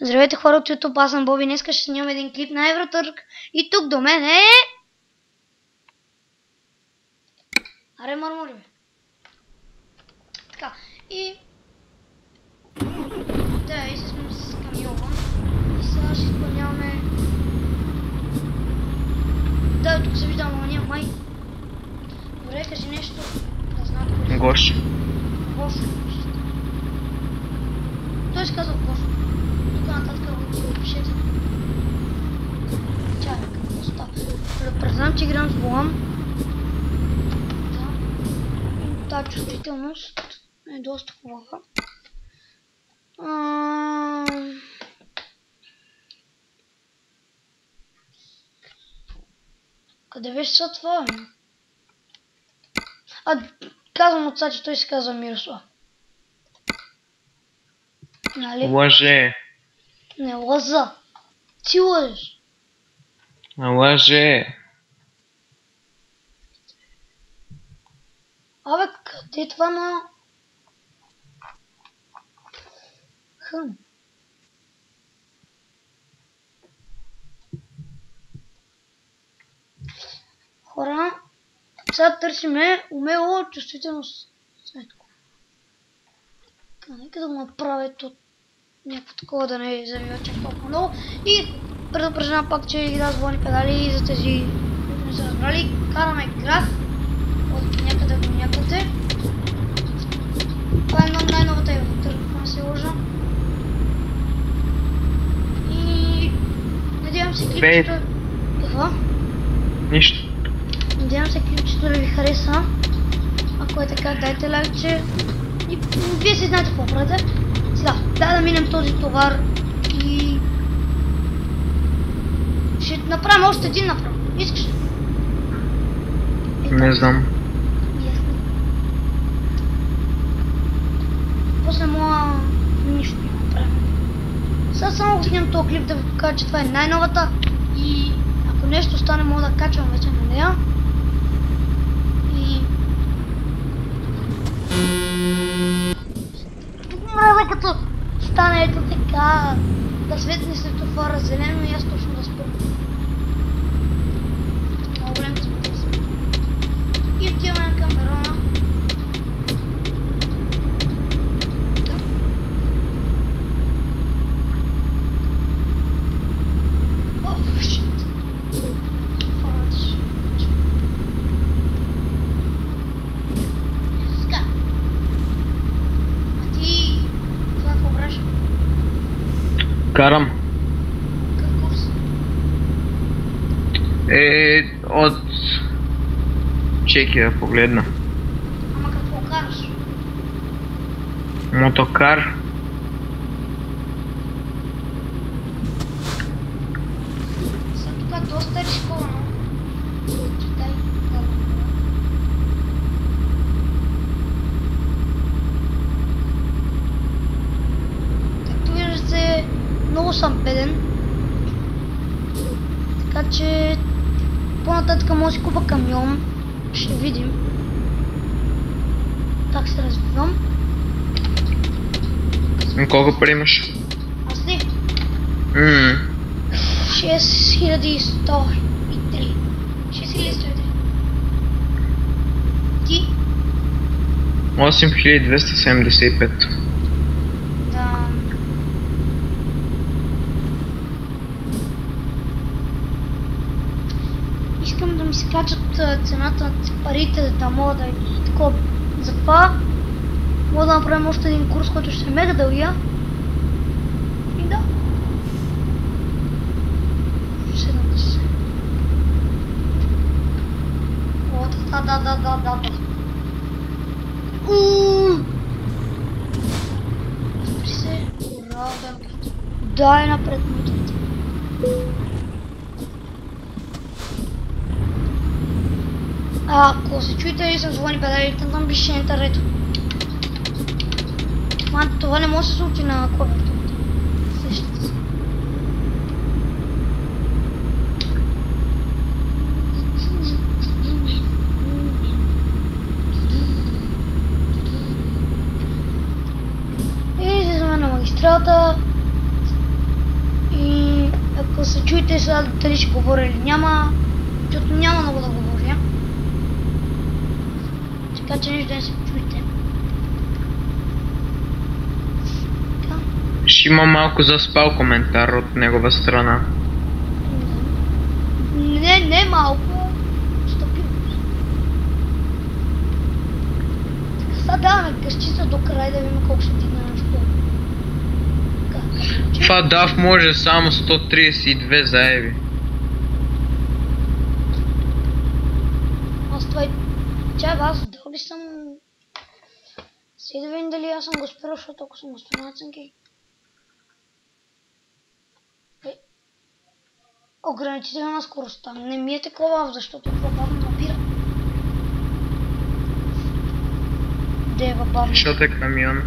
Здравейте хора от YouTube, аз съм Боби. Днеска ще снимам един клип на Евротърк и тук до мен е... Аре, мърмори бе. Така, и... Да, и се сме с камиона. И сега ще изпълняваме... Да, тук се вижда Алмания, май. Добре, кажи нещо. Да знам какво. Гош. Гош. Той се казва Гош. Тук нататък го пишете. Чакай, какво става? Предполагам, че играм с Болам. Да. Тази чувствителност е доста хубава. Къде беше са това? Казвам отца, че той се казва Мирослав. Нали? Лъже. Не лъза. Ти лъжеш. Лъже. Абе, къде е това на... Хора, сега търсиме умело чувствителност. Светко. Нека да го направя от някакво такова да не завива чак толкова много. И предупреждавам пак, че игра с волни педали за тези, които не са разбрали. Караме граф от някъде до някъде. Това е най-новата Евротърк, не се лъжа. И надявам се клипчето... Какво? Нищо. Надявам се клипчето да ви хареса. Ако е така, дайте лайкче. И вие си знаете какво правите. Сега, дай да минем този товар и... ще направим още един направо. Искаш ли? Не знам. Ясно. После моя нищо не направим. Сега само го снимам този клип да ви покажа, че това е най-новата. И ако нещо стане, мога да качвам вече на нея. И... Мраза като стане ето така, да светне светофара зелено и аз точно да спра. Много време да смотря се. И отиваме на камерона. Карам. Какъв курс? От Чехия погледна. Ама какво караш? Мотокар. Сега тук доста е рисковано. Читай. Както виждате, много съм беден. Така че по-нататък може да си купа камион. Ще видим. Так се развивам. Колко пари имаш? Аз ли? 6103. 6103. Ти? 8275. Да. Искам да ми се качат цената на парите, да мога да е такова. Затова мога да направим още един курс, който ще е мега дългия. И да. Седнете се. О, да. Спри се. Ура, бе. Дай напред мотите. Ако се чуете и съм звъни педалите, там пише интернет. Това не може да се случи на клавиатурата. Сещате се. И излизаме на магистралата. чуете сега дали ще говоря или няма, защото няма много да говоря. Така че нищо да не се чуете. Така. Ще има малко заспал коментар от негова страна. Не малко. Стабилност. Така, сега даваме къщица до край да видим колко ще дигна на школа. Това дав може само 132 заеви. Аз това... Чай, аз дал ли съм... Сега да видим дали аз съм го спирал, защото ако съм го спирал на цънки... Ограничителна скоростта. Не ми е такова, защото това бавно набира. Де е бавно? Защото е камион.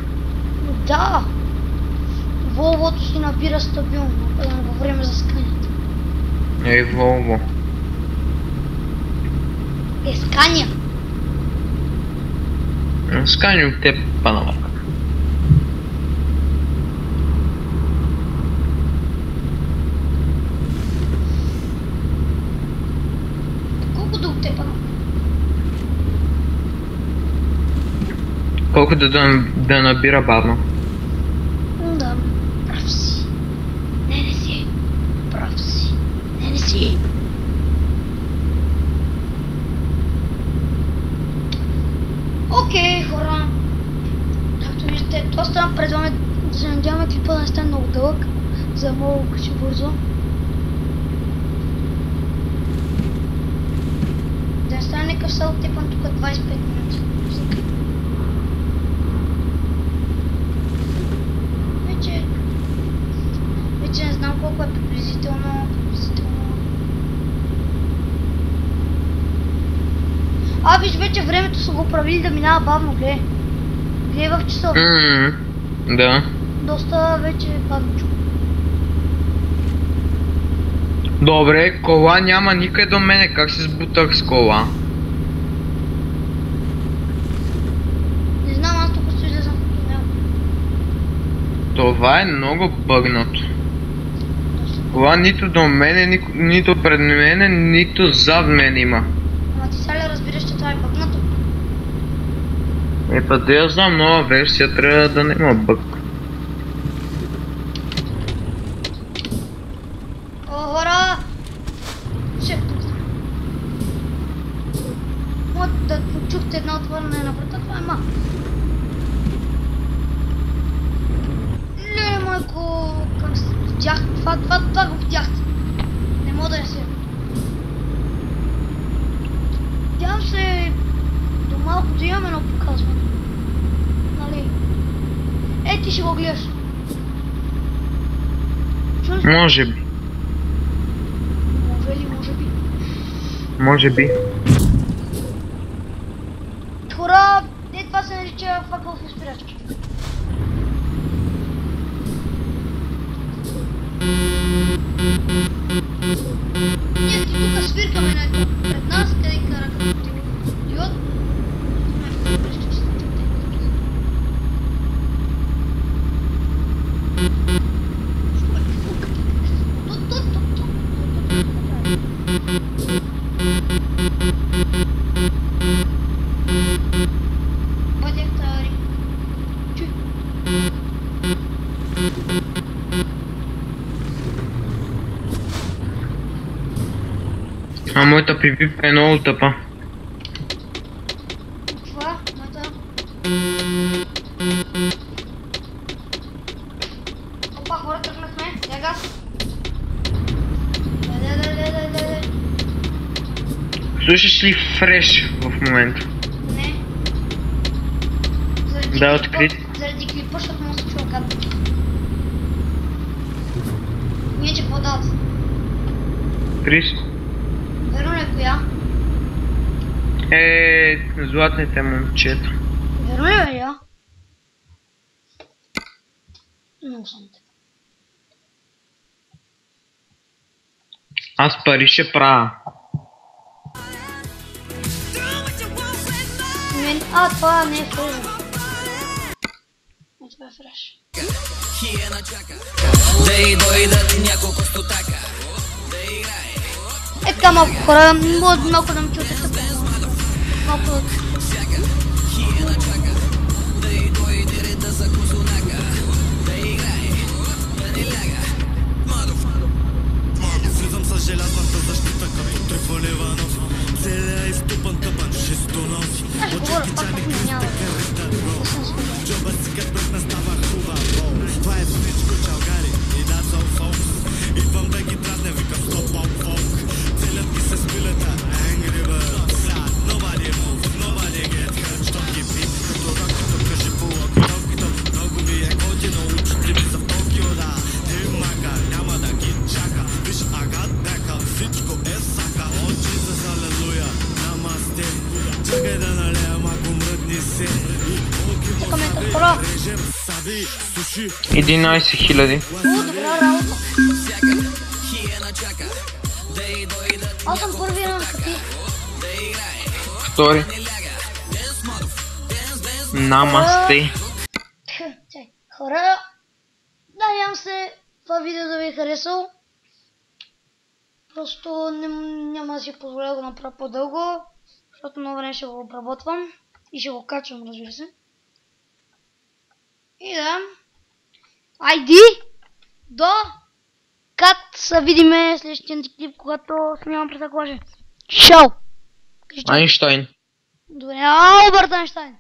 Да! Волвото си набира стабилно, във време за сканята. Ей, Волво. Скания! Скани от теб, панамарка. Колко да отепа? Колко да набира бавно. Да, прав си. Не си. Прав си. Не си. Окей, хора. Както виждате, доста предлагаме да се надяваме клипа да не стане много дълъг, за да мога да качи бързо. Да не стане някакъв сел типан тук 25 минути. Вече не знам колко е приблизително. Виж, вече времето са го правили да минава бавно, гледай. Гледай в часа. Да. Доста вече е бавничко. Добре, кола няма никъде до мене, как се сбутах с кола? Не знам, аз тук ще излезам в тунел. Това е много бъгнато. Кола нито до мене, нито пред мене, нито зад мен има. Ама ти сега ли разбираш, че това е бъгнато? Па да я знам, нова версия трябва да няма бъг. О, хора! Да чухте една отворена на врата, това е ма. Леле, майко, как се видях? Това го видяхте. Не мога да я се. Надявам се до малко да имаме едно показване. Нали? Ти ще го гледаш. Може би. Може ли, може би? Може би. Хора, това се нарича факъл в спирачки. Ние тук свиркаме нещо пред нас, къде кара като диод. Бъдехтари. Чуй. А моята пипипка е много тъпа. Това, моята... Опа, хора, тръгнахме. Я газ. Дай. Слушаш ли фреш в момента? Не. Да, открит. Заради клипа, защото му се чува гадно. Ние че какво дават? Крис? Верно ли коя? Златните момчета. Верно ли бе я? Много съм те. Аз пари ще правя. Това не е фреш. Това е фреш. Да и дойдат няколко стотака, да така малко хора, малко да ме чуете тъпо. Малко... Влизам с желязната защита като Трифон Иванов. Целия изтупан тъпан, шестонос. Очакви чани кръста карета рол. Джоба си кът пръв не става хубаво. Това е всичко, чалгари и that's all folks. Идвам да ги дразня, викам стоп all folk. Целят ги се спилета, angry birds. Nobody move, nobody get hurt. Що ги би, като рокито кажи по локитокито. Много ми е готино, учите ми за в Токио, да. Ти мака, няма да ги чака. Виж, агат дека, всичко е сака. О, Jesus, алелуя, намасте. Чакай да налея малко мръдни се. И полки му режем саби, суши. 11 000. Добра работа. Аз съм първия на ти. Втори. Намасте. Хора, надявам се това видео да ви е харесало. Просто няма да си позволя да го направя по-дълго, защото много време ще го обработвам и ще го качвам, разбира се. И да, айди до кат се видиме следващия клип, когато снимам през Аклаже. Шоу! Айнщайн. Добре, Алберт Айнщайн!